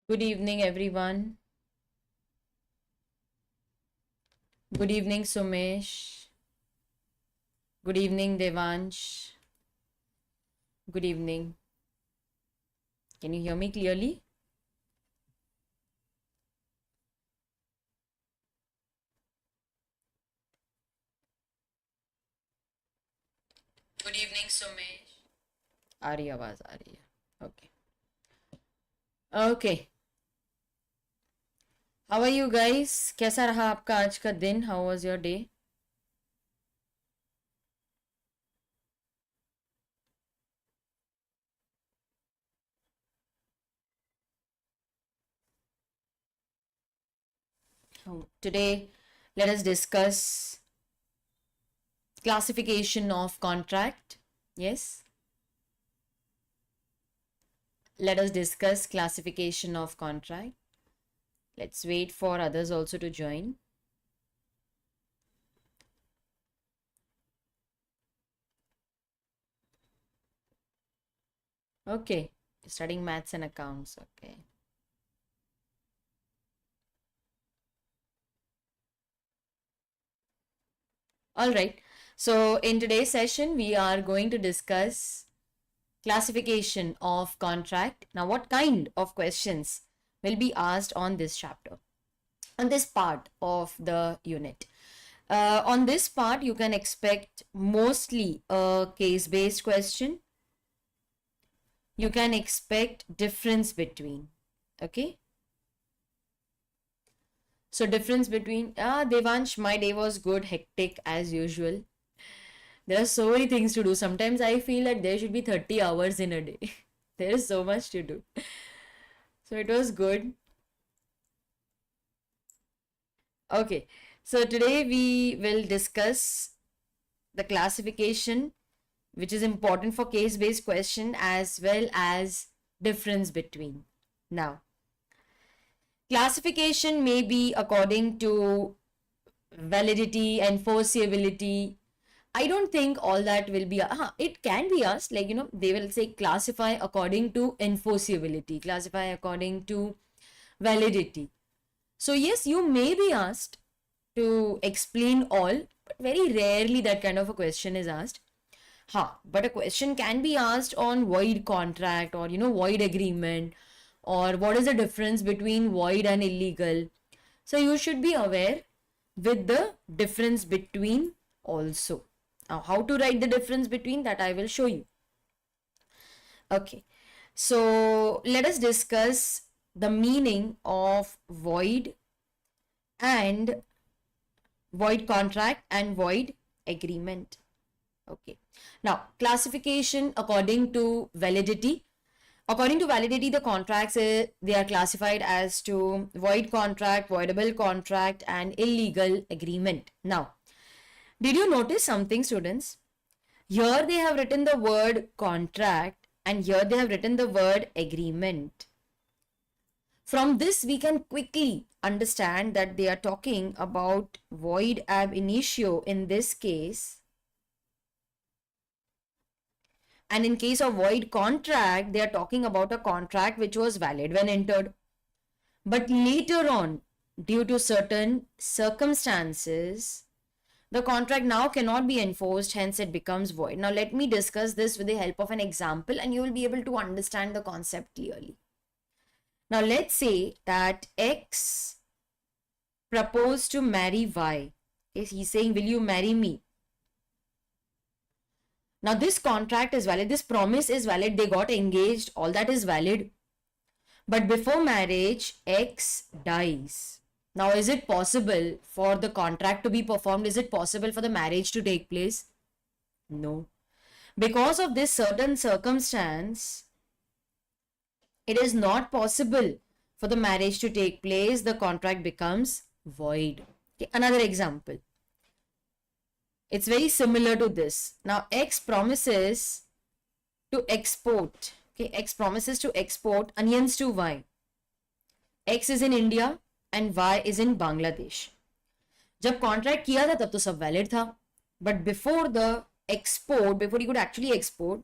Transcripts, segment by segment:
Good evening, everyone. Good evening, Sumesh. Good evening, Devansh. Good evening. Can you hear me clearly? Good evening, Sumesh. आ रही आवाज आ रही है. Okay. Okay. How are you guys? कैसा रहा आपका आज का दिन? How was your day? Today, let us discuss classification of contract. Yes. Let us discuss classification of contract. Let's wait for others also to join. Okay, studying maths and accounts. Okay. All right. So in today's session, we are going to discuss classification of contract. Now, what kind of questions will be asked on this chapter, on this part of the unit? On this part, you can expect mostly a case-based question. You can expect difference between. Okay. So difference between, Devansh, my day was good, hectic as usual. There are so many things to do. Sometimes I feel that there should be 30 hours in a day. There is so much to do. So it was good. Okay, so today we will discuss the classification, which is important for case-based question, as well as difference between. Now, classification may be according to validity, enforceability. I don't think all that will be, it can be asked, like, they will say classify according to enforceability, classify according to validity. So yes, you may be asked to explain all, but very rarely that kind of a question is asked. But a question can be asked on void contract or, void agreement, or what is the difference between void and illegal. So you should be aware with the difference between also. Now, how to write the difference between that I will show you. Okay, so let us discuss the meaning of void and void contract and void agreement. Okay, now classification according to validity. According to validity, the contracts, they are classified as to void contract, voidable contract, and illegal agreement. Now, did you notice something, students? Here they have written the word contract and here they have written the word agreement. From this, we can quickly understand that they are talking about void ab initio in this case. And in case of void contract, they are talking about a contract which was valid when entered. But later on, due to certain circumstances, the contract now cannot be enforced, hence it becomes void. Now let me discuss this with the help of an example and you will be able to understand the concept clearly. Now let's say that X proposed to marry Y. He's saying, will you marry me? Now this contract is valid, this promise is valid, they got engaged, all that is valid. But before marriage, X dies. Now is it possible for the contract to be performed? Is it possible for the marriage to take place? No. Because of this certain circumstance, it is not possible for the marriage to take place. The contract becomes void. Okay, another example. It's very similar to this. Now, X promises to export. Okay, X promises to export onions to Y. X is in India and Y is in Bangladesh. जब contract किया था तब तो सब valid था. But before the export, before he could actually export,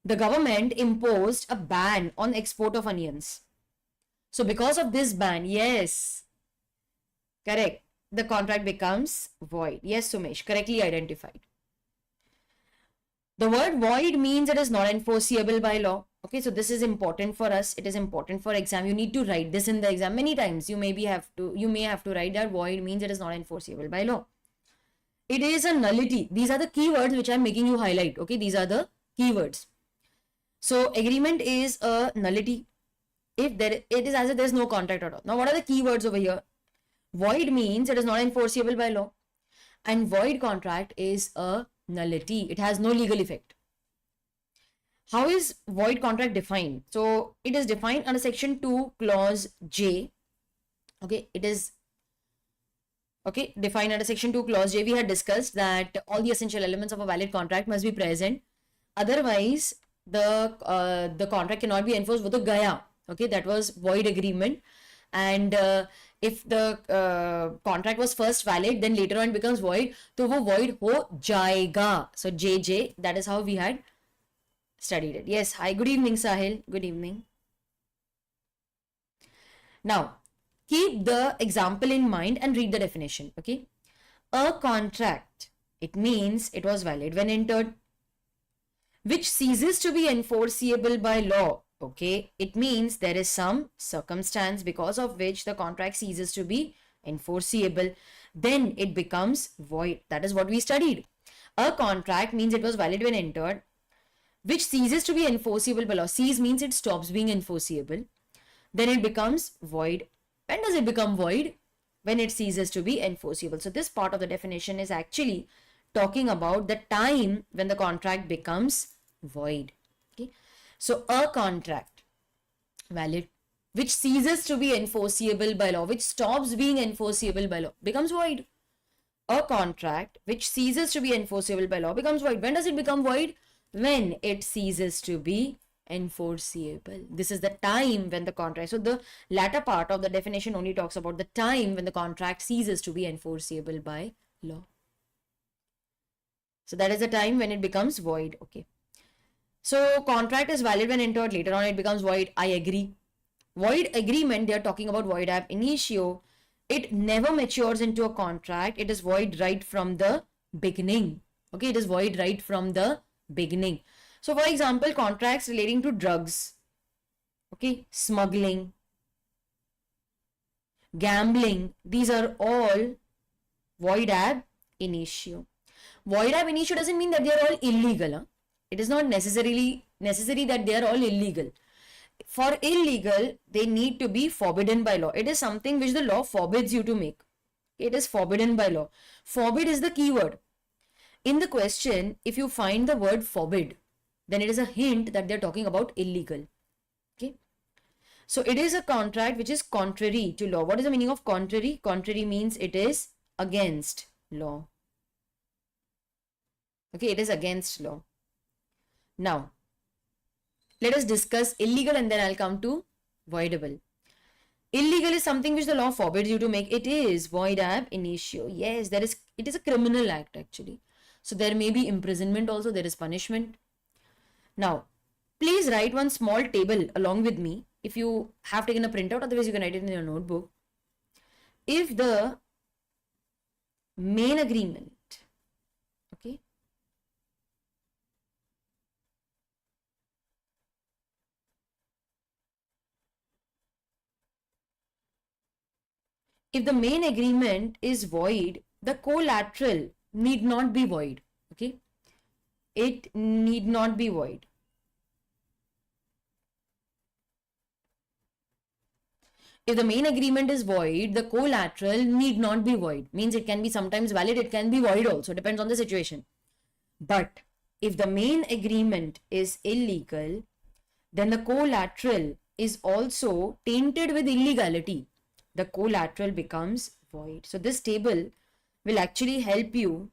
the government imposed a ban on export of onions. So because of this ban, yes, correct, the contract becomes void. Yes, Sumesh, correctly identified. The word void means it is not enforceable by law. Okay, so this is important for us. It is important for exam. You need to write this in the exam many times. You may have to write that void means it is not enforceable by law. It is a nullity. These are the keywords which I'm making you highlight. Okay, these are the keywords. So agreement is a nullity if it is as if there's no contract at all. Now, what are the keywords over here? Void means it is not enforceable by law, and void contract is a nullity. It has no legal effect. How is void contract defined? So it is defined under section 2 clause J. Okay, it is defined under section 2 clause J. We had discussed that all the essential elements of a valid contract must be present. Otherwise, the contract cannot be enforced. वो तो गया. Okay, that was void agreement. And if the contract was first valid, then later on it becomes void, तो वो void हो जाएगा. So JJ, that is how we had studied it. Yes, hi, good evening, Sahil. Good evening. Now, keep the example in mind and read the definition. Okay, a contract, it means it was valid when entered, which ceases to be enforceable by law. Okay, it means there is some circumstance because of which the contract ceases to be enforceable. Then it becomes void. That is what we studied. A contract means it was valid when entered, which ceases to be enforceable by law. Cease means it stops being enforceable. Then it becomes void. When does it become void? When it ceases to be enforceable. So this part of the definition is actually talking about the time when the contract becomes void. Okay. So a contract valid which ceases to be enforceable by law, which stops being enforceable by law, becomes void. A contract which ceases to be enforceable by law becomes void. When does it become void? When it ceases to be enforceable. This is the time when the contract. So the latter part of the definition only talks about the time when the contract ceases to be enforceable by law. So that is the time when it becomes void. Okay. So contract is valid when entered, later on it becomes void. I agree. Void agreement, they are talking about void ab initio. It never matures into a contract. It is void right from the beginning. Okay, it is void right from the beginning. So for example, contracts relating to drugs, okay, smuggling, gambling, these are all void ab initio. Void ab initio doesn't mean that they are all illegal. Huh? It is not necessary that they are all illegal. For illegal, they need to be forbidden by law. It is something which the law forbids you to make. It is forbidden by law. Forbid is the keyword. In the question, if you find the word forbid, then it is a hint that they are talking about illegal. Okay. So it is a contract which is contrary to law. What is the meaning of contrary? Contrary means it is against law. Okay, it is against law. Now, let us discuss illegal and then I'll come to voidable. Illegal is something which the law forbids you to make. It is void ab initio. Yes, it is a criminal act actually. So there may be imprisonment also, there is punishment. Now, please write one small table along with me. If you have taken a printout, otherwise you can write it in your notebook. If the main agreement, okay, if the main agreement is void, the collateral need not be void. Okay, it need not be void. If the main agreement is void, the collateral need not be void. Means it can be sometimes valid, it can be void also, depends on the situation. But if the main agreement is illegal, then the collateral is also tainted with illegality. The collateral becomes void. So this table will actually help you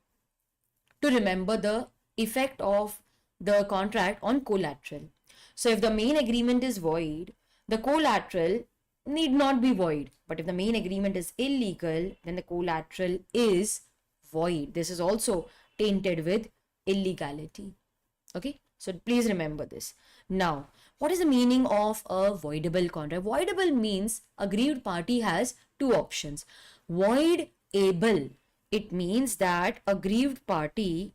to remember the effect of the contract on collateral. So if the main agreement is void, the collateral need not be void. But if the main agreement is illegal, then the collateral is void. This is also tainted with illegality. Okay, so please remember this. Now, What is the meaning of a voidable contract? Voidable means aggrieved party has two options. Voidable, it means that aggrieved party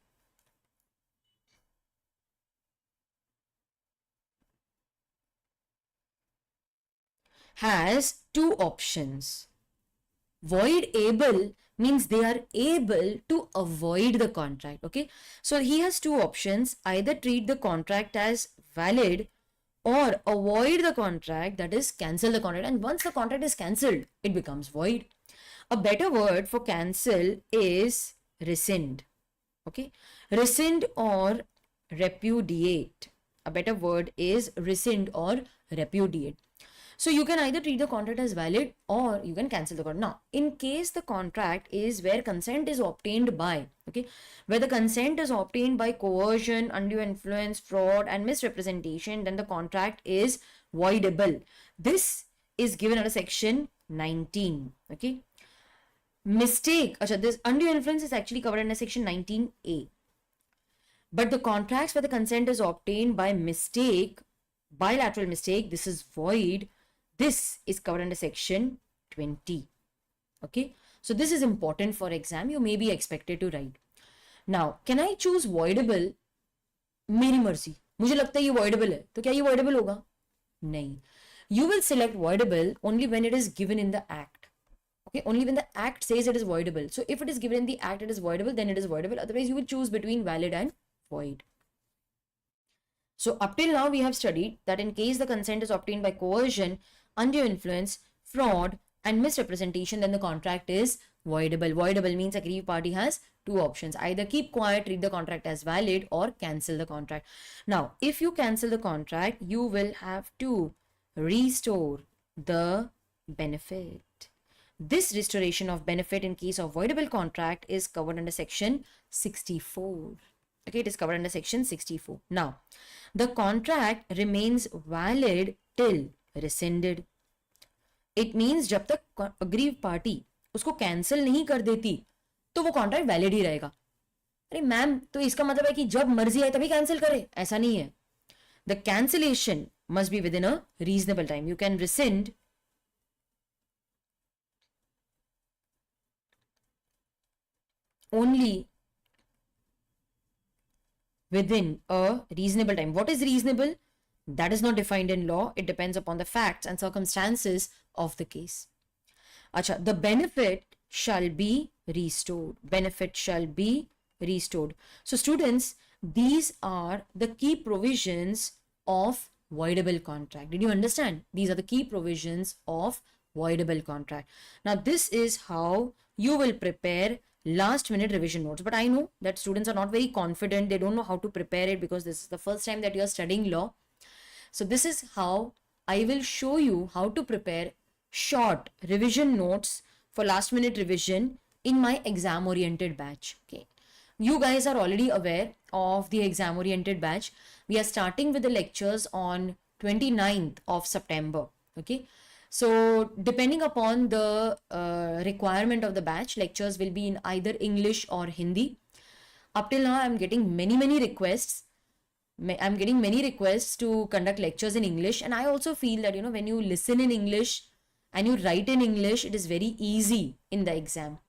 has two options. Voidable means they are able to avoid the contract. Okay, so he has two options: either treat the contract as valid or avoid the contract, that is cancel the contract. And once the contract is cancelled, it becomes void. A better word for cancel is rescind. Okay, rescind or repudiate. A better word is rescind or repudiate. So you can either treat the contract as valid or you can cancel the contract. Now, in case the contract is where consent is obtained by, okay, where the consent is obtained by coercion, undue influence, fraud, and misrepresentation, then the contract is voidable. This is given under section 19. Okay. Mistake. This undue influence is actually covered under section 19A. But the contracts where the consent is obtained by mistake, bilateral mistake, this is void. This is covered under section 20. Okay. So this is important for exam. You may be expected to write. Now, can I choose voidable? मेरी मर्जी, मुझे लगता है ये voidable है, तो क्या ये voidable होगा? नहीं. You will select voidable only when it is given in the act. Okay, only when the act says it is voidable. So if it is given in the act it is voidable, then it is voidable. Otherwise, you will choose between valid and void. So up till now we have studied that in case the consent is obtained by coercion, undue influence, fraud, and misrepresentation, then the contract is voidable. Voidable means aggrieved party has two options: either keep quiet, treat the contract as valid, or cancel the contract. Now, if you cancel the contract, you will have to restore the benefit. This restoration of benefit in case of voidable contract is covered under section 64. Okay, it is covered under section 64. Now, the contract remains valid till rescinded. It means जब तक aggrieved party उसको cancel नहीं कर देती तो वो contract valid ही रहेगा. अरे मैम, तो इसका मतलब है कि जब मर्जी आए तभी cancel करे? ऐसा नहीं है. The cancellation must be within a reasonable time. You can rescind only within a reasonable time. What is reasonable? That is not defined in law. It depends upon the facts and circumstances of the case. Acha, the benefit shall be restored. Benefit shall be restored. So students, these are the key provisions of voidable contract. Did you understand? These are the key provisions of voidable contract. Now this is how you will prepare last minute revision notes. But I know that students are not very confident. They don't know how to prepare it because this is the first time that you are studying law. So this is how I will show you how to prepare short revision notes for last minute revision in my exam oriented batch. Okay. You guys are already aware of the exam oriented batch. We are starting with the lectures on 29th of September. Okay. So depending upon the requirement of the batch, lectures will be in either English or Hindi. Up till now, I'm getting many requests. I'm getting many requests to conduct lectures in English. And I also feel that, when you listen in English and you write in English, it is very easy in the exam.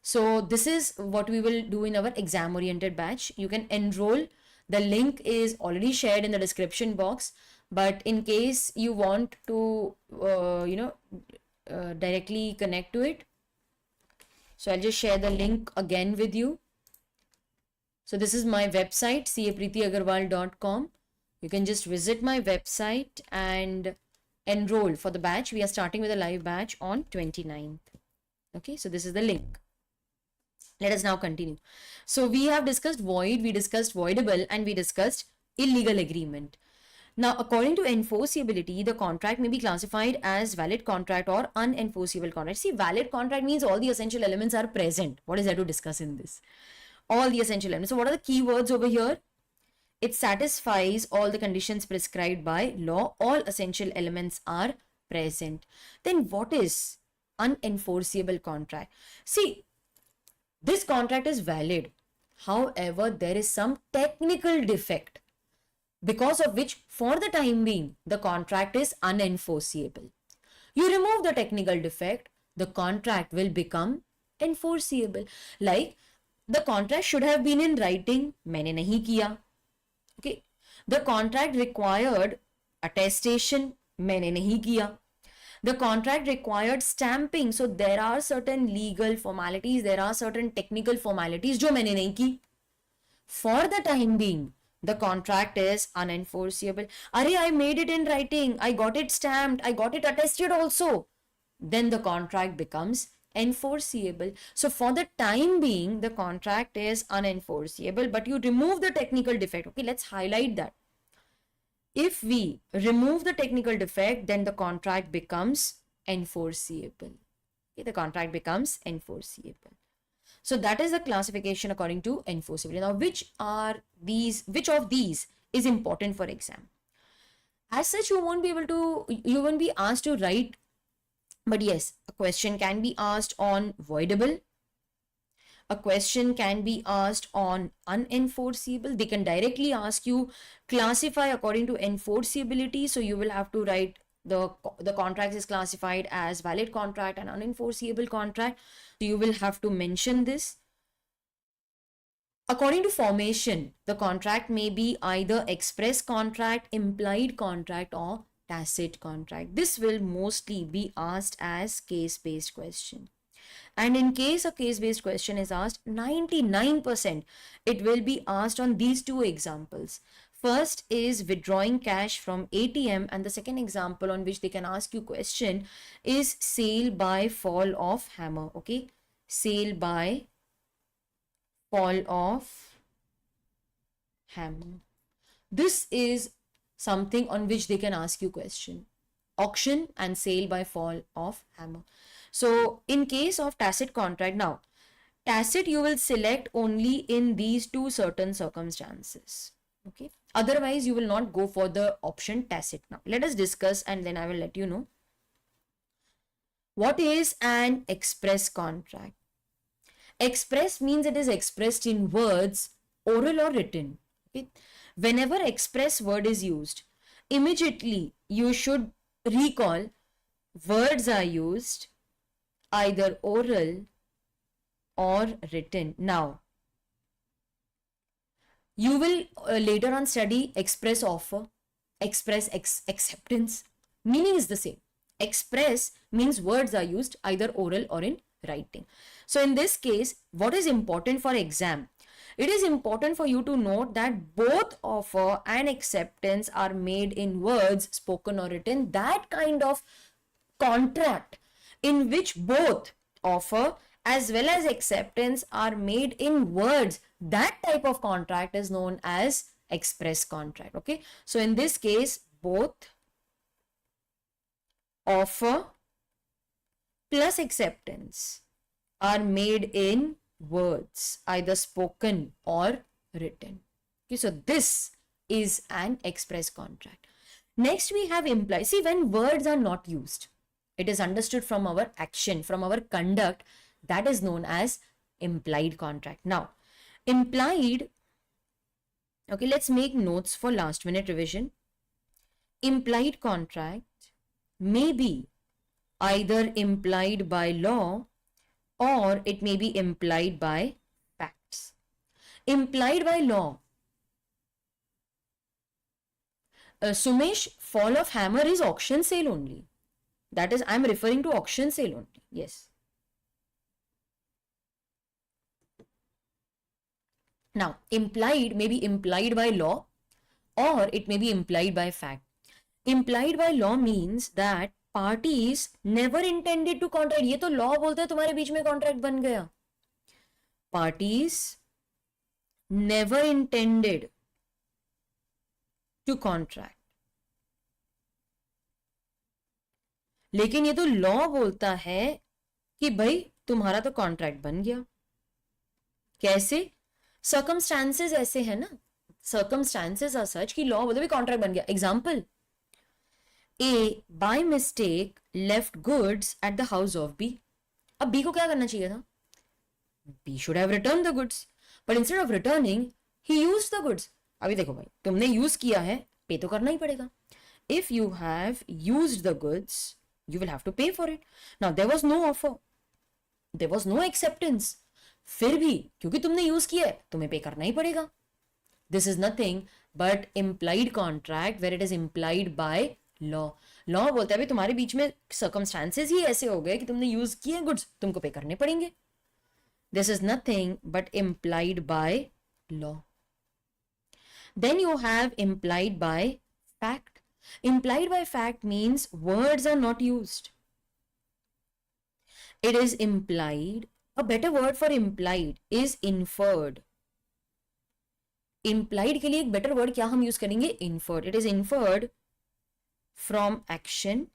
So this is what we will do in our exam oriented batch. You can enroll. The link is already shared in the description box. But in case you want to, directly connect to it, so I'll just share the link again with you. So this is my website, capreetiaggarwal.com. You can just visit my website and enroll for the batch. We are starting with a live batch on 29th. Okay, so this is the link. Let us now continue. So we have discussed void, we discussed voidable, and we discussed illegal agreement. Now, according to enforceability, the contract may be classified as valid contract or unenforceable contract. See, valid contract means all the essential elements are present. What is there to discuss in this? All the essential elements. So what are the key words over here? It satisfies all the conditions prescribed by law. All essential elements are present. Then what is unenforceable contract? See, this contract is valid. However, there is some technical defect. because of which, for the time being, the contract is unenforceable. You remove the technical defect, the contract will become enforceable. Like, the contract should have been in writing, मैंने नहीं किया. Okay. The contract required attestation, मैंने नहीं किया. The contract required stamping, so there are certain legal formalities, there are certain technical formalities जो मैंने नहीं की. For the time being, the contract is unenforceable. Arey, I made it in writing, I got it stamped, I got it attested also. Then the contract becomes enforceable. So for the time being, the contract is unenforceable, but you remove the technical defect. Okay, let's highlight that. If we remove the technical defect, then the contract becomes enforceable. Okay, the contract becomes enforceable. So that is the classification according to enforceability. Now, which of these is important for exam? As such, you won't be asked to write, but yes, a question can be asked on voidable. A question can be asked on unenforceable. They can directly ask you classify according to enforceability. So you will have to write the contract is classified as valid contract and unenforceable contract. So you will have to mention this. According to formation, the contract may be either express contract, implied contract, or tacit contract. This will mostly be asked as case-based question. And in case a case-based question is asked, 99% it will be asked on these two examples. First is withdrawing cash from ATM, and the second example on which they can ask you question is sale by fall of hammer. Okay, sale by fall of hammer. This is something on which they can ask you question. Auction and sale by fall of hammer. So in case of tacit contract, now tacit you will select only in these two certain circumstances. Okay, otherwise you will not go for the option tacit. Now let us discuss and then I will let you know. What is an express contract? Express means it is expressed in words, oral or written. Okay, whenever express word is used, immediately you should recall words are used either oral or written. Now, you will later on study express offer, express acceptance. Meaning is the same. Express means words are used either oral or in writing. So in this case, what is important for exam? It is important for you to note that both offer and acceptance are made in words, spoken or written. That kind of contract in which both offer as well as acceptance are made in words, that type of contract is known as express contract. Okay, so in this case, both offer plus acceptance are made in words, either spoken or written. Okay, so this is an express contract. Next we have implied. See, when words are not used, it is understood from our action, from our conduct, that is known as implied contract. Now, implied, okay, let's make notes for last minute revision. Implied contract may be either implied by law or it may be implied by facts. Implied by law. Sumesh, fall of hammer is auction sale only. That is, I am referring to auction sale only. Yes. Now, implied may be implied by law or it may be implied by fact. Implied by law means that parties never intended to contract. ये तो law बोलते हैं तुम्हारे बीच में contract बन गया. Parties never intended to contract. लेकिन ये तो लॉ बोलता है कि भाई तुम्हारा तो कॉन्ट्रैक्ट बन गया. कैसे? सर्कमस्टांसेस ऐसे है ना, सर्कमस्टांसेस आर सच कि लॉ बोलते कॉन्ट्रैक्ट बन गया. Example, A by mistake left goods at the house of B. अब बी को क्या करना चाहिए था? B should have return the goods, but instead of returning he used the goods. अभी देखो भाई, तुमने यूज किया है, पे तो करना ही पड़ेगा. If you have used the goods, you will have to pay for it. Now there was no offer, there was no acceptance. फिर भी क्योंकि तुमने यूज किया है, तुम्हें पे करना ही पड़ेगा. This is nothing but implied contract where it is implied by law. Law बोलता है भाई तुम्हारे बीच में सर्कमस्टांसेस ही ऐसे हो गए कि तुमने यूज किए गुड्स, तुमको पे करने पड़ेंगे. This is nothing but implied by law. Then you have implied by fact. Implied by fact means words are not used. It is implied. A better word for implied is inferred. Implied के लिए एक better word क्या हम use करेंगे? Inferred. It is inferred from action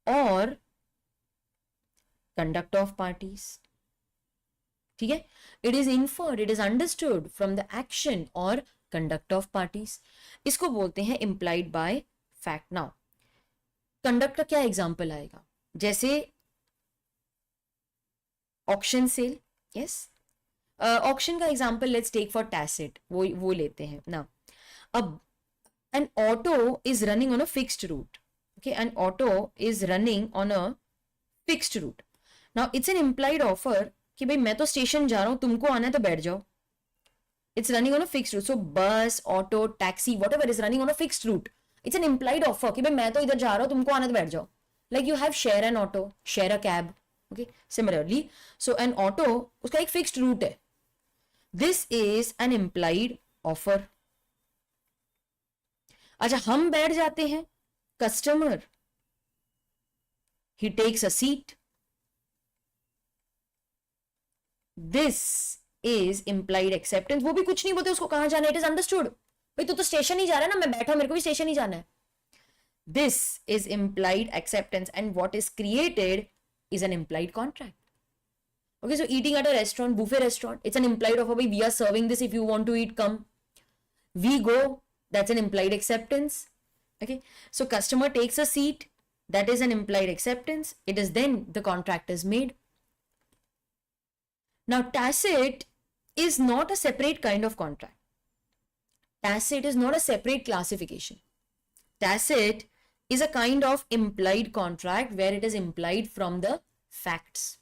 or conduct of parties. ठीक है? It is inferred. It is understood from the action or conduct of parties. इसको बोलते हैं implied by fact. Now, conduct का क्या example आएगा? जैसे auction sale. Yes. Auction का example let's take for tacit. वो लेते हैं. Now, अब an auto is running on a fixed route. Okay, an auto is running on a fixed route. Now, it's an implied offer कि भाई मैं तो station जा रहा हूं, तुमको आना है तो बैठ जाओ. It's running on a fixed route. So bus, auto, taxi, whatever is running on a fixed route. It's an implied offer कि भाई मैं तो इधर जा रहा हूं, तुमको आना तो बैठ जाओ. Like you have share an auto, share a cab. Okay. Similarly, so an auto उसका एक fixed route है. This is an implied offer. अच्छा, हम बैठ जाते हैं. Customer, he takes a seat. This is implied acceptance. वो भी कुछ नहीं बोलते, उसको कहां जाना है. It is understood. भाई तू तो स्टेशन ही जा रहा है ना, मैं बैठा, मेरे को भी स्टेशन ही जाना है. This is implied acceptance, and what is created is an implied contract. Okay, so eating at a restaurant, buffet restaurant, it's an implied offer. We are serving this. If you want to eat, come. We go. That's an implied acceptance. Okay, so customer takes a seat. That is an implied acceptance. It is then the contract is made. Now, tacit is not a separate kind of contract. Tacit is not a separate classification. Tacit is a kind of implied contract where it is implied from the facts.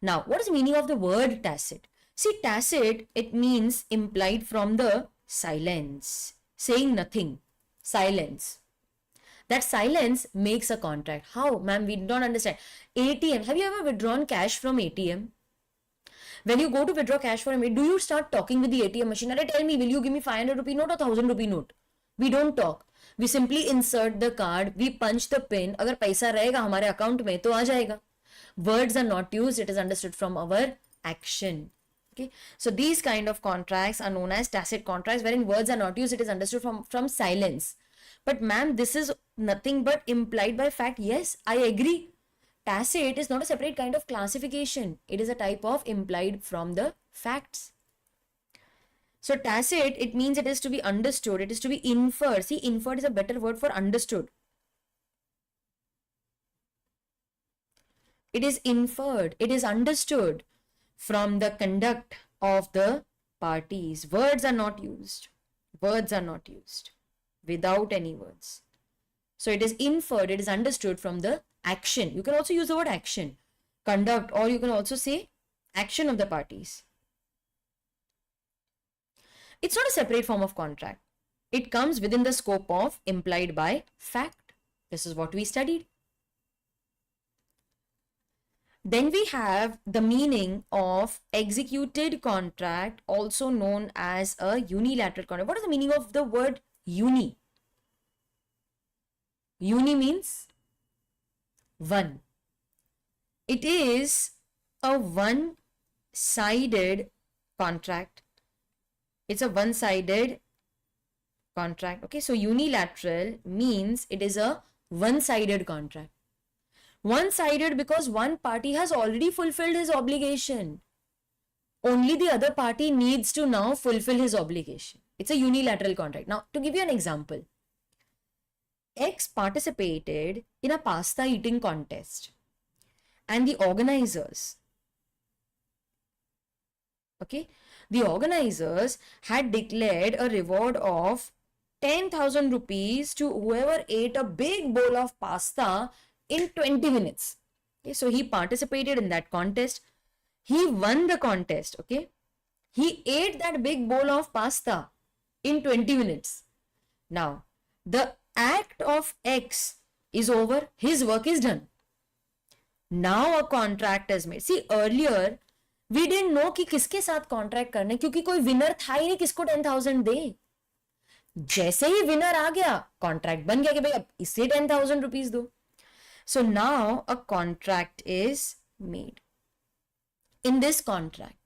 Now, what is the meaning of the word tacit? See, tacit, it means implied from the silence, saying nothing, silence. That silence makes a contract. How? Ma'am, we don't understand. ATM, have you ever withdrawn cash from ATM? When you go to withdraw cash from ATM, do you start talking with the ATM machine? Arey, tell me, will you give me 500 rupee note or 1000 rupee note? We don't talk. We simply insert the card, we punch the pin. अगर पैसा रहेगा हमारे account में तो आ जाएगा. Words are not used, it is understood from our action. Okay, so these kind of contracts are known as tacit contracts, wherein words are not used, it is understood from silence. But ma'am, this is nothing but implied by fact. Yes, I agree. Tacit is not a separate kind of classification. It is a type of implied from the facts. So tacit, it means it is to be understood, it is to be inferred. See, inferred is a better word for understood. It is inferred, it is understood from the conduct of the parties. Words are not used. Words are not used. Without any words. So it is inferred, it is understood from the action. You can also use the word action, conduct, or you can also say action of the parties. It's not a separate form of contract. It comes within the scope of implied by fact. This is what we studied. Then we have the meaning of executed contract, also known as a unilateral contract. What is the meaning of the word uni? Uni means one. It is a one-sided contract. It's a one-sided contract. Okay, so unilateral means it is a one-sided contract. One-sided because one party has already fulfilled his obligation. Only the other party needs to now fulfill his obligation. It's a unilateral contract. Now, to give you an example, X participated in a pasta eating contest, and the organizers, okay, The organizers had declared a reward of 10,000 rupees to whoever ate a big bowl of pasta in 20 minutes. Okay, so he participated in that contest. He won the contest. Okay, he ate that big bowl of pasta in 20 minutes. Now, the act of X is over, his work is done. Now a contract is made. See, earlier we didn't know कि किसके साथ contract करना, क्योंकि कोई winner था ही नहीं किसको 10,000 दे. जैसे ही विनर आ गया, कॉन्ट्रैक्ट बन गया कि भाई अब इसे 10,000 रुपीज दो. So now a contract is made. In this contract,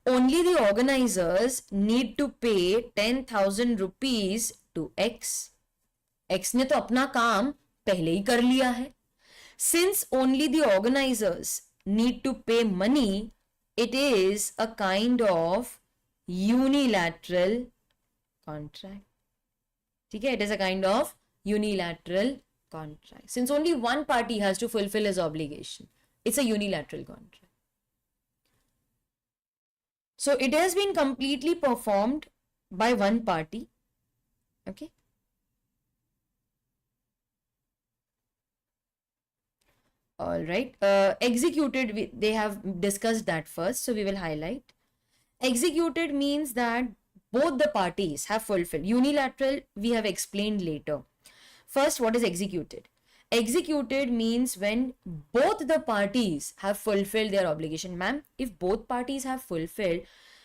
only the organizers need to pay 10,000 rupees to X. X ने तो अपना काम पहले ही कर लिया है. Since only the organizers need to pay money, it is a kind of unilateral contract. ठीक है, it is a kind of unilateral contract. Since only one party has to fulfill his obligation, it's a unilateral contract. So it has been completely performed by one party. Okay. All right. Executed, they have discussed that first, so we will highlight. Executed means that both the parties have fulfilled. Unilateral, we have explained later. First, what is executed? Executed means when both the parties have fulfilled their obligation. Ma'am, if both parties have fulfilled,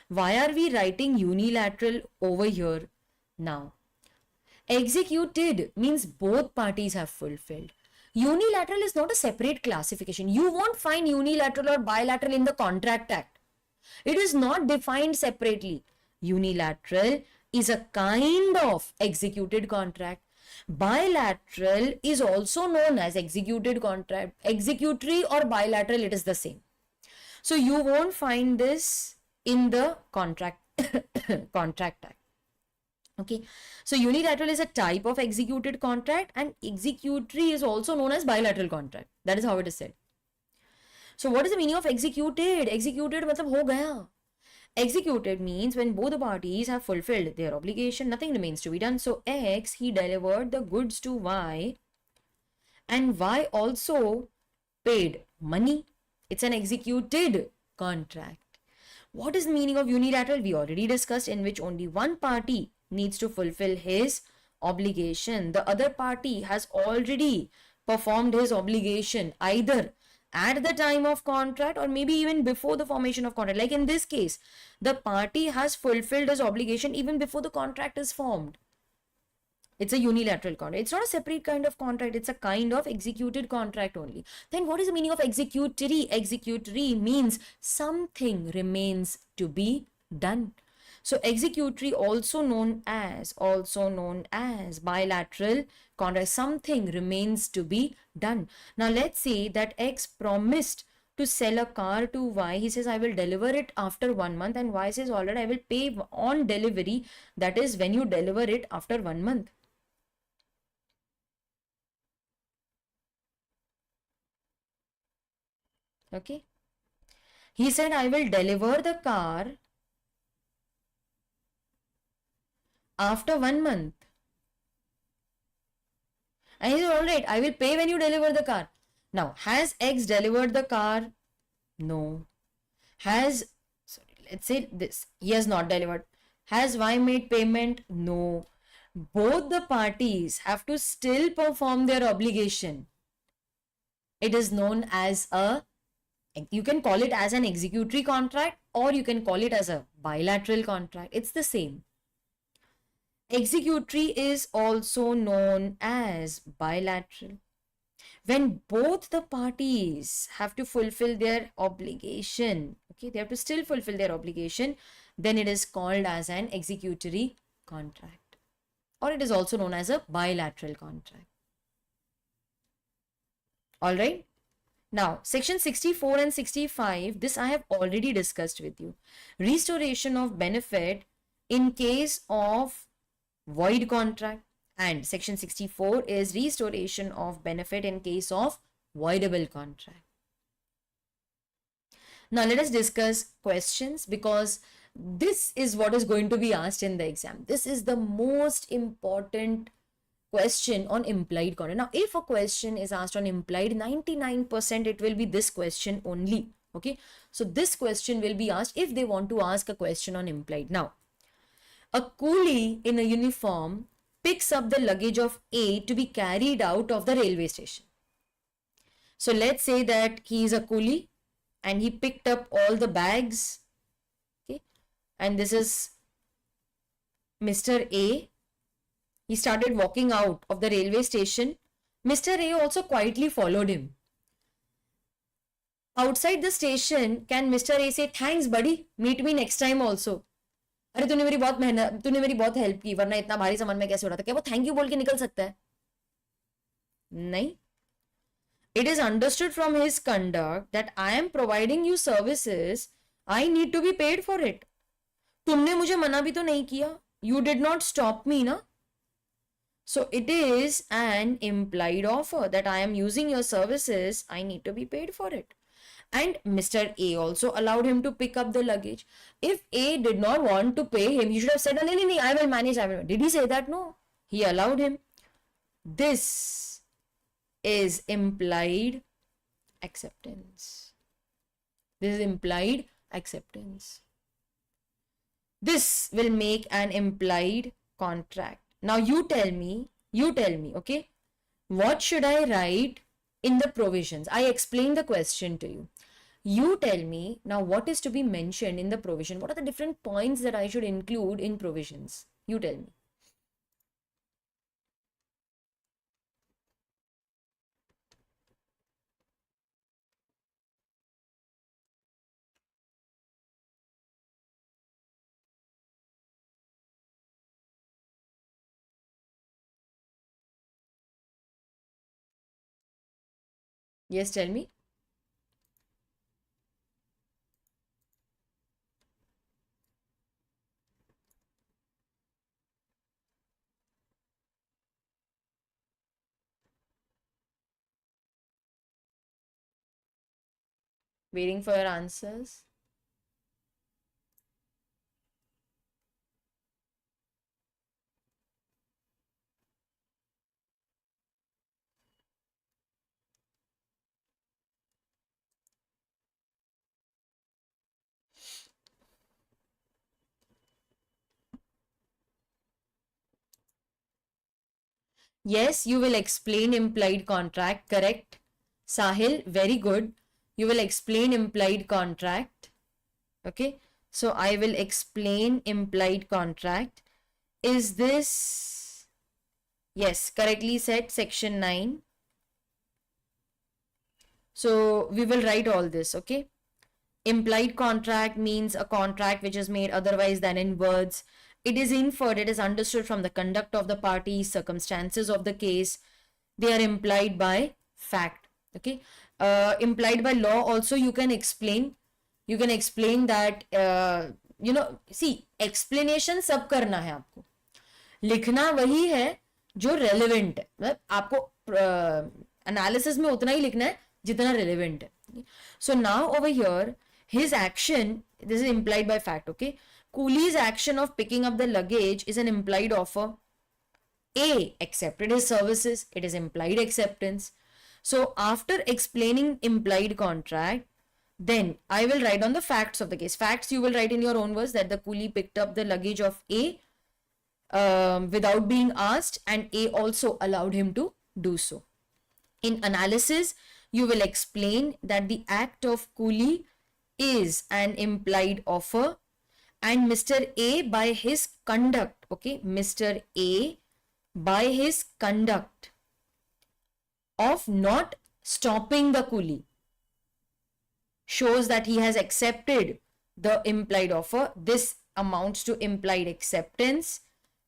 why are we writing unilateral over here now? Executed means both parties have fulfilled. Unilateral is not a separate classification. You won't find unilateral or bilateral in the Contract Act. It is not defined separately. Unilateral is a kind of executed contract. Bilateral is also known as executed contract. Executory or bilateral, it is the same. So you won't find this in the Contract Act. Okay, so unilateral is a type of executed contract, and executory is also known as bilateral contract. That is how it is said. So what is the meaning of executed? Executed matlab ho gaya. Executed means when both the parties have fulfilled their obligation, nothing remains to be done. So X, he delivered the goods to Y, and Y also paid money. It's an executed contract. What is the meaning of unilateral? We already discussed, in which only one party needs to fulfill his obligation. The other party has already performed his obligation either at the time of contract or maybe even before the formation of contract. Like in this case, the party has fulfilled his obligation even before the contract is formed. It's a unilateral contract. It's not a separate kind of contract. It's a kind of executed contract only. Then what is the meaning of executory? Executory means something remains to be done. So executory also known as bilateral contract. Something remains to be done. Now let's say that X promised to sell a car to Y. He says, I will deliver it after 1 month, and Y says, all right, I will pay on delivery. That is when you deliver it after 1 month. Okay. He said, I will deliver the car after 1 month. And he said, all right, I will pay when you deliver the car. Now, has X delivered the car? No. Let's say this, he has not delivered. Has Y made payment? No. Both the parties have to still perform their obligation. It is known as you can call it as an executory contract, or you can call it as a bilateral contract. It's the same. Executory is also known as bilateral. When both the parties have to fulfill their obligation, okay, they have to still fulfill their obligation, then it is called as an executory contract, or it is also known as a bilateral contract. All right. Now, section 64 and 65, this I have already discussed with you. Restoration of benefit in case of void contract, and section 64 is restoration of benefit in case of voidable contract. Now let us discuss questions, because This is what is going to be asked in the exam. This is the most important question on implied content. Now, if a question is asked on implied, 99% it will be this question only. Okay, so this question will be asked if they want to ask a question on implied. Now, a coolie in a uniform picks up the luggage of A to be carried out of the railway station. So let's say that he is a coolie and he picked up all the bags. Okay, and this is Mr. A. He started walking out of the railway station. Mr. A also quietly followed him. Outside the station, can Mr. A say, "Thanks, buddy. Meet me next time also." अरे तूने मेरी बहुत help की, वरना इतना भारी सामान में कैसे उठाता? क्या वो थैंक यू बोल के निकल सकता है? नहीं. It is understood from his conduct that I am providing you services. I need to be paid for it. तुमने मुझे मना भी तो नहीं किया. You did not stop me, ना? So it is an implied offer that I am using your services. I need to be paid for it. And Mr. A also allowed him to pick up the luggage. If A did not want to pay him, he should have said, "No, no, no, I will manage, I will." Did he say that? No. He allowed him. This is implied acceptance. This is implied acceptance. This will make an implied contract. Now you tell me, okay, what should I write in the provisions? I explained the question to you. You tell me now what is to be mentioned in the provision. What are the different points that I should include in provisions? You tell me. Yes, tell me. Waiting for your answers. Yes, you will explain implied contract. Correct. Sahil, very good. You will explain implied contract. Okay. So I will explain implied contract. Is this? Yes, correctly said, section 9. So we will write all this. Okay. Implied contract means a contract which is made otherwise than in words. It is inferred, it is understood from the conduct of the parties, circumstances of the case. They are implied by fact. Okay. Implied by law also you can explain. You can explain that, see, explanation सब करना है आपको. लिखना वही है जो relevant है. मतलब आपको analysis में उतना ही लिखना है जितना relevant है. So now over here, his action, this is implied by fact, okay? Coolie's action of picking up the luggage is an implied offer. A accepted his services, it is implied acceptance. So after explaining implied contract, then I will write on the facts of the case. Facts you will write in your own words that the coolie picked up the luggage of A without being asked, and A also allowed him to do so. In analysis, you will explain that the act of coolie is an implied offer, and Mr. A by his conduct, okay, Mr. A by his conduct of not stopping the coolie shows that he has accepted the implied offer. This amounts to implied acceptance.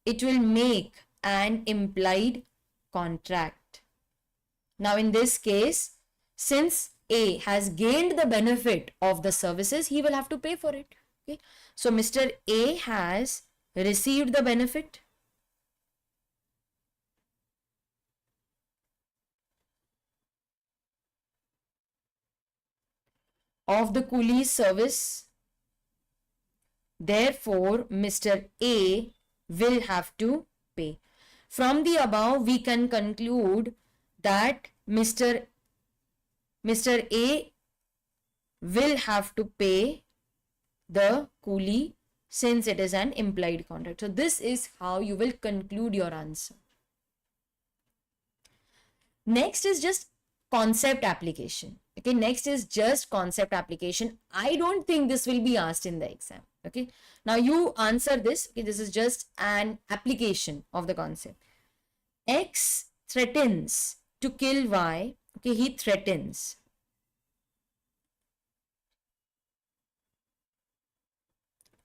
It will make an implied contract. Now in this case, since A has gained the benefit of the services, he will have to pay for it. Okay. So Mr. A has received the benefit of the coolie's service. Therefore, Mr. A will have to pay. From the above, we can conclude that Mr. A will have to pay the coolie since it is an implied contract. So this is how you will conclude your answer. Next is just concept application. Okay, next is just concept application. I don't think this will be asked in the exam. Okay, now you answer this. Okay, this is just an application of the concept. X threatens to kill Y. Okay, he threatens.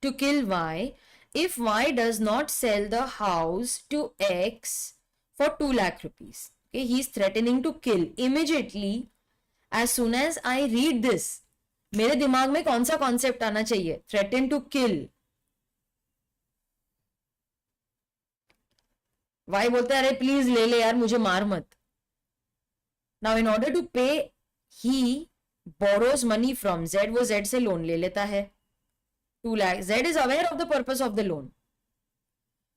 To kill Y if Y does not sell the house to X for 2 lakh rupees. Okay, he is threatening to kill. Immediately, as soon as I read this, मेरे दिमाग में कौन सा concept आना चाहिए? Threaten to kill. Y बोलता है अरे प्लीज ले ले यार, मुझे मार मत. Now in order to pay, he borrows money from Z. वो Z से लोन ले लेता है 2 lakh. Z is aware of the purpose of the loan.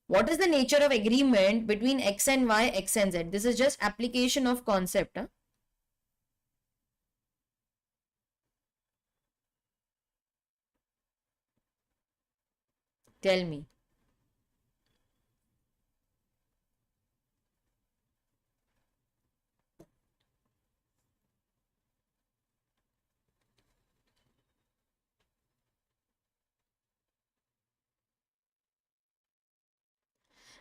What is the nature of agreement between X and Y, X and Z? This is just application of concept. Huh? Tell me.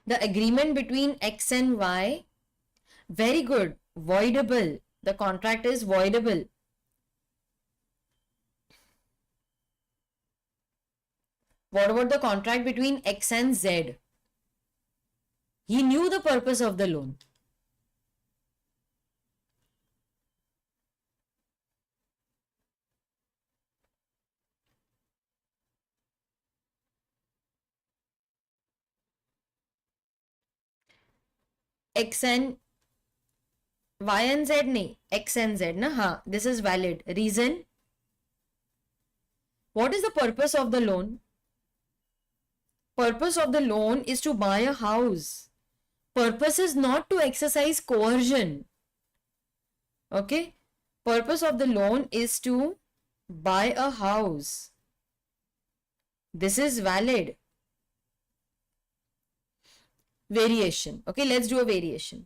The agreement between X and Y, very good, voidable. The contract is voidable. What about the contract between X and Z? He knew the purpose of the loan. X and Y and Z nahi, X and Z na, हाँ, this is valid. Reason? What is the purpose of the loan? Purpose of the loan is to buy a house. Purpose is not to exercise coercion. Okay? Purpose of the loan is to buy a house. This is valid. Variation. Okay, let's do a variation.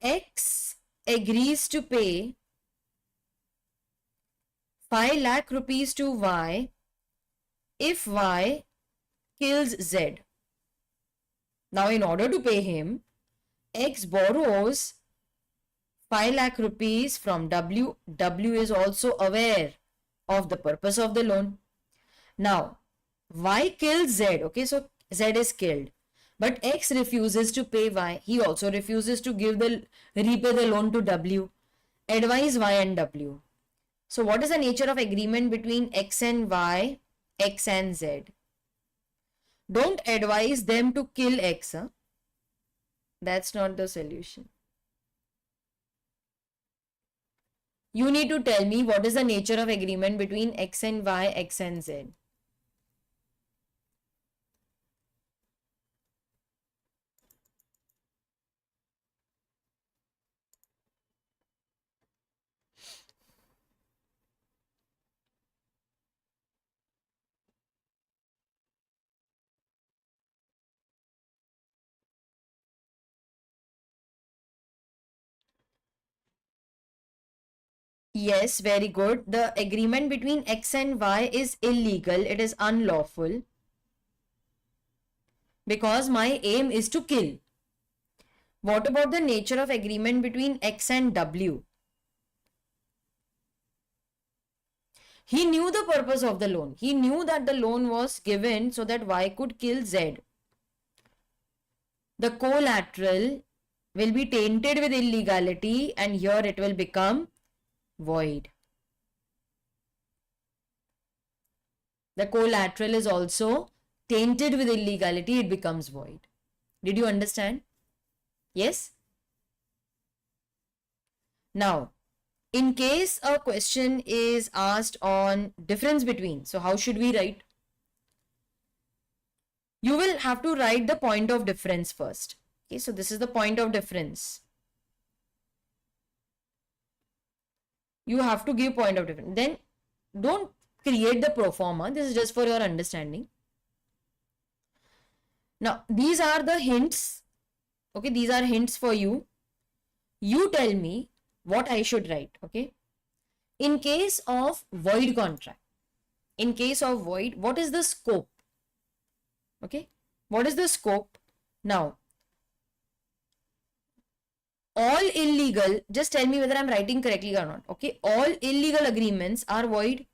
X agrees to pay 5 lakh rupees to Y if Y kills Z. Now, in order to pay him, X borrows 5 lakh rupees from W. W is also aware of the purpose of the loan. Now, Y kills Z. Okay, so Z is killed. But X refuses to pay Y. He also refuses to repay the loan to W. Advise Y and W. So what is the nature of agreement between X and Y, X and Z? Don't advise them to kill X. Huh? That's not the solution. You need to tell me what is the nature of agreement between X and Y, X and Z. Yes, very good. The agreement between X and Y is illegal. It is unlawful. Because my aim is to kill. What about the nature of agreement between X and W? He knew the purpose of the loan. He knew that the loan was given so that Y could kill Z. The collateral will be tainted with illegality and here it will become void. The collateral is also tainted with illegality, it becomes void. Did you understand? Yes? Now, in case a question is asked on difference between, so how should we write? You will have to write the point of difference first. Okay, so this is the point of difference. You have to give point of difference. Then don't create the pro forma. This is just for your understanding. Now, these are the hints. Okay, these are hints for you. You tell me what I should write. Okay. In case of void contract, in case of void, what is the scope? Okay. What is the scope? Now, all illegal, just tell me whether I'm writing correctly or not. Okay. All illegal agreements are void.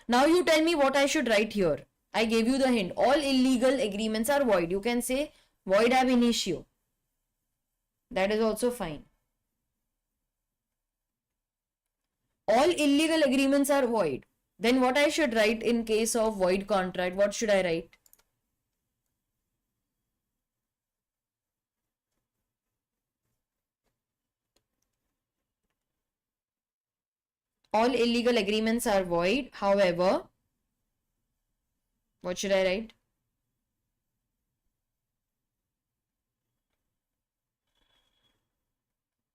Now you tell me what I should write here. I gave you the hint. All illegal agreements are void. You can say void ab initio. That is also fine. All illegal agreements are void. Then what I should write in case of void contract? What should I write? All illegal agreements are void. However, what should I write?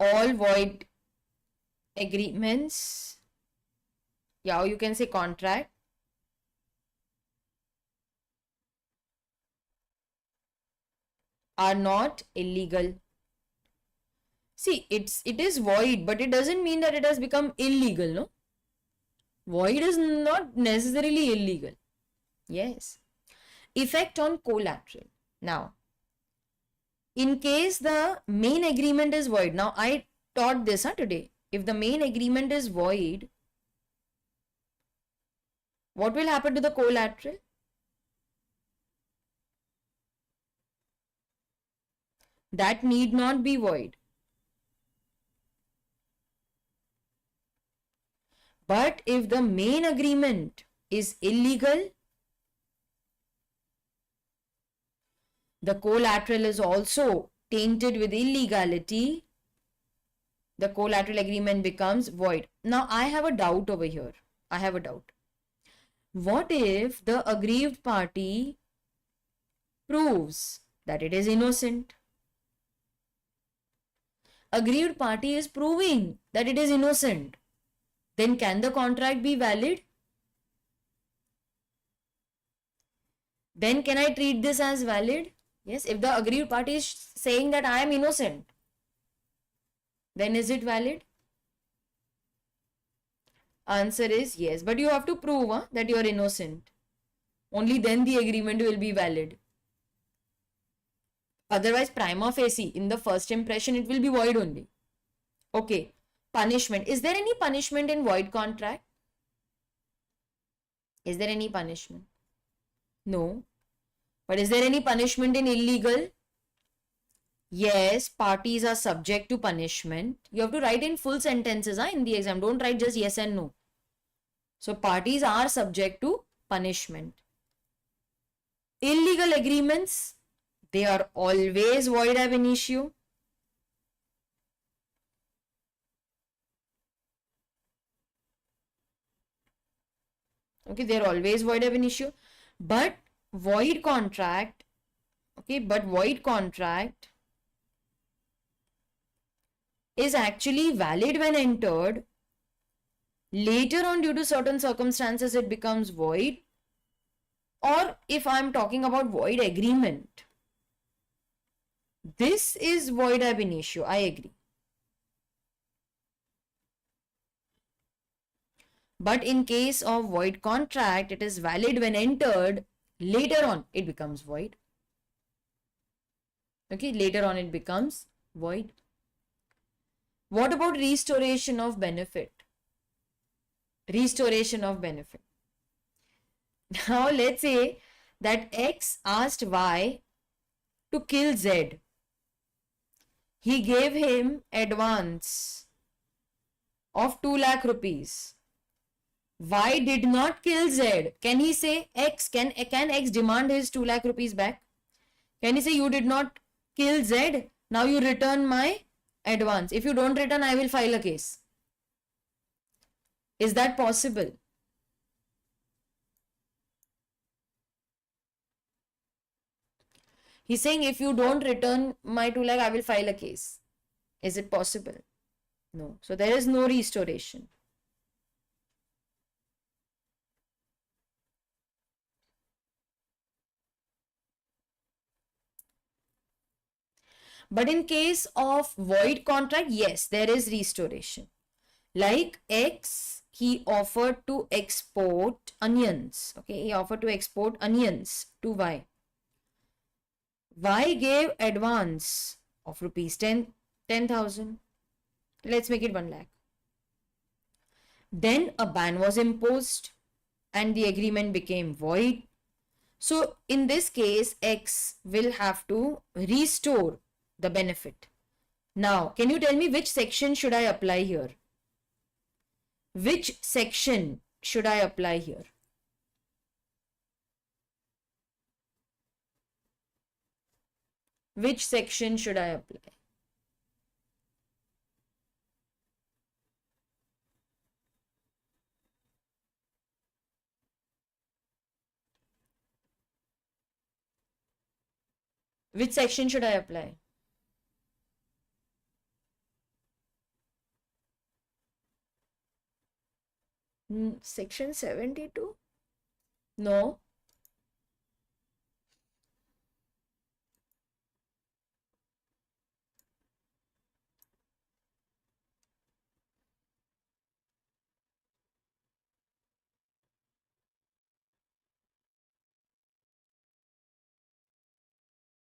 All void agreements, yeah, or you can say contract, are not illegal. See, it is void, but it doesn't mean that it has become illegal, no? Void is not necessarily illegal. Yes. Effect on collateral. Now, in case the main agreement is void, now I taught this today. If the main agreement is void, what will happen to the collateral? That need not be void. But if the main agreement is illegal, the collateral is also tainted with illegality, the collateral agreement becomes void. Now, I have a doubt over here. I have a doubt. What if the aggrieved party proves that it is innocent? Aggrieved party is proving that it is innocent. Then can the contract be valid? Then can I treat this as valid? Yes, if the aggrieved party is saying that I am innocent, then is it valid? Answer is yes, but you have to prove that you are innocent. Only then the agreement will be valid. Otherwise, prima facie, in the first impression, it will be void only. Okay. Punishment. Is there any punishment in void contract? Is there any punishment? No. But is there any punishment in illegal? Yes, parties are subject to punishment. You have to write in full sentences in the exam. Don't write just yes and no. So parties are subject to punishment. Illegal agreements, they are always void ab initio. Okay, they are always void ab initio. But void contract, okay, but void contract is actually valid when entered. Later on, due to certain circumstances, it becomes void. Or if I'm talking about void agreement, this is void ab initio. I agree. But in case of void contract, it is valid when entered. Later on, it becomes void. Okay, later on, it becomes void. What about restoration of benefit? Restoration of benefit. Now, let's say that X asked Y to kill Z. He gave him advance of 2 lakh rupees. Y did not kill Z. Can he say X? Can X demand his 2 lakh rupees back? Can he say you did not kill Z? Now you return my advance. If you don't return, I will file a case. Is that possible? He's saying if you don't return my 2 lakh, I will file a case. Is it possible? No. So there is no restoration. But in case of void contract, yes, there is restoration. Like X, he offered to export onions. Okay, he offered to export onions to Y. Y gave advance of rupees 10,000. Let's make it 1 lakh. Then a ban was imposed and the agreement became void. So in this case, X will have to restore the benefit. Now, can you tell me which section should I apply here? Which section should I apply here? Which section should I apply? Which section should I apply? Section 72? No.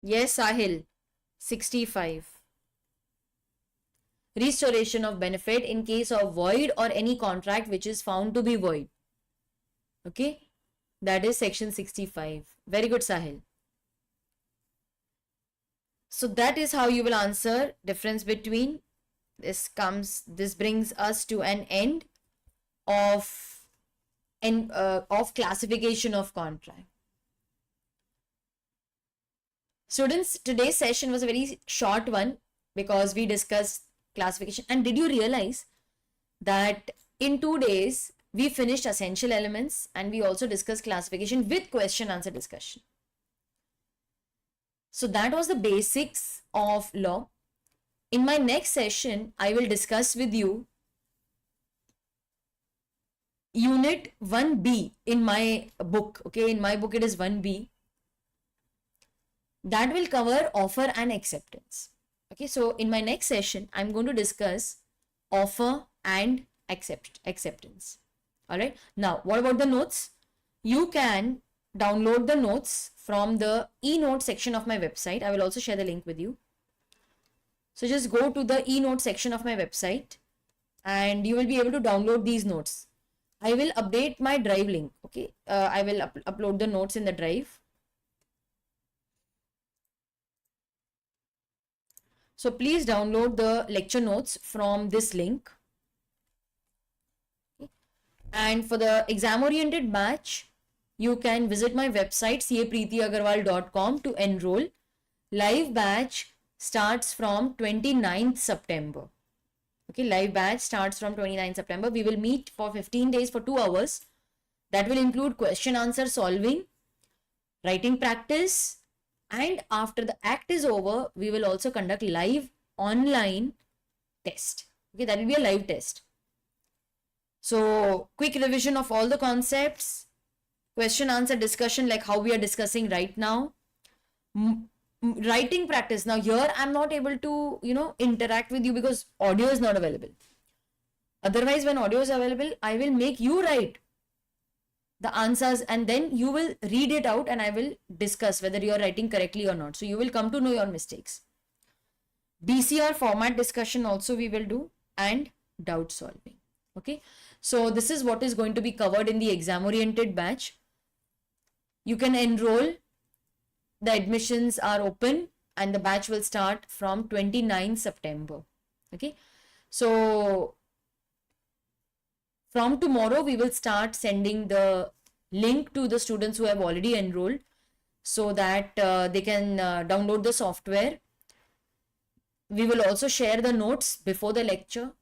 Yes, Sahil. 65. Restoration of benefit in case of void or any contract which is found to be void. Okay, that is section 65. Very good, Sahil. So that is how you will answer difference between this brings us to an end of classification of contract. Students, today's session was a very short one because we discussed classification. And did you realize that in 2 days we finished essential elements and we also discussed classification with question answer discussion. So that was the basics of law. In my next session, I will discuss with you unit 1B in my book. Okay, in my book it is 1B. That will cover offer and acceptance. Okay, so in my next session, I'm going to discuss offer and acceptance. All right. Now, what about the notes? You can download the notes from the e-note section of my website. I will also share the link with you. So just go to the e-note section of my website and you will be able to download these notes. I will update my drive link. Okay. I will upload the notes in the drive. So please download the lecture notes from this link. Okay. And for the exam-oriented batch, you can visit my website capreetiaggarwal.com to enroll. Live batch starts from 29th September. Okay, live batch starts from 29th September. We will meet for 15 days for 2 hours. That will include question answer solving, writing practice, and after the act is over, we will also conduct live online test. Okay, that will be a live test. So, quick revision of all the concepts, question answer discussion like how we are discussing right now. Writing practice. Now here I'm not able to, interact with you because audio is not available. Otherwise, when audio is available, I will make you write the answers and then you will read it out and I will discuss whether you are writing correctly or not. So you will come to know your mistakes. BCR format discussion also we will do and doubt solving. Okay. So this is what is going to be covered in the exam oriented batch. You can enroll. The admissions are open and the batch will start from 29 September. Okay. So from tomorrow, we will start sending the link to the students who have already enrolled so that they can download the software. We will also share the notes before the lecture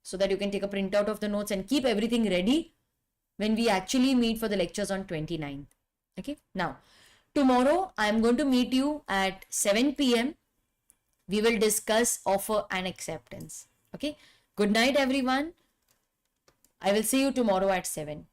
so that you can take a printout of the notes and keep everything ready when we actually meet for the lectures on 29th. Okay. Now, tomorrow I am going to meet you at 7 p.m. We will discuss offer and acceptance. Okay. Good night, everyone. I will see you tomorrow at 7.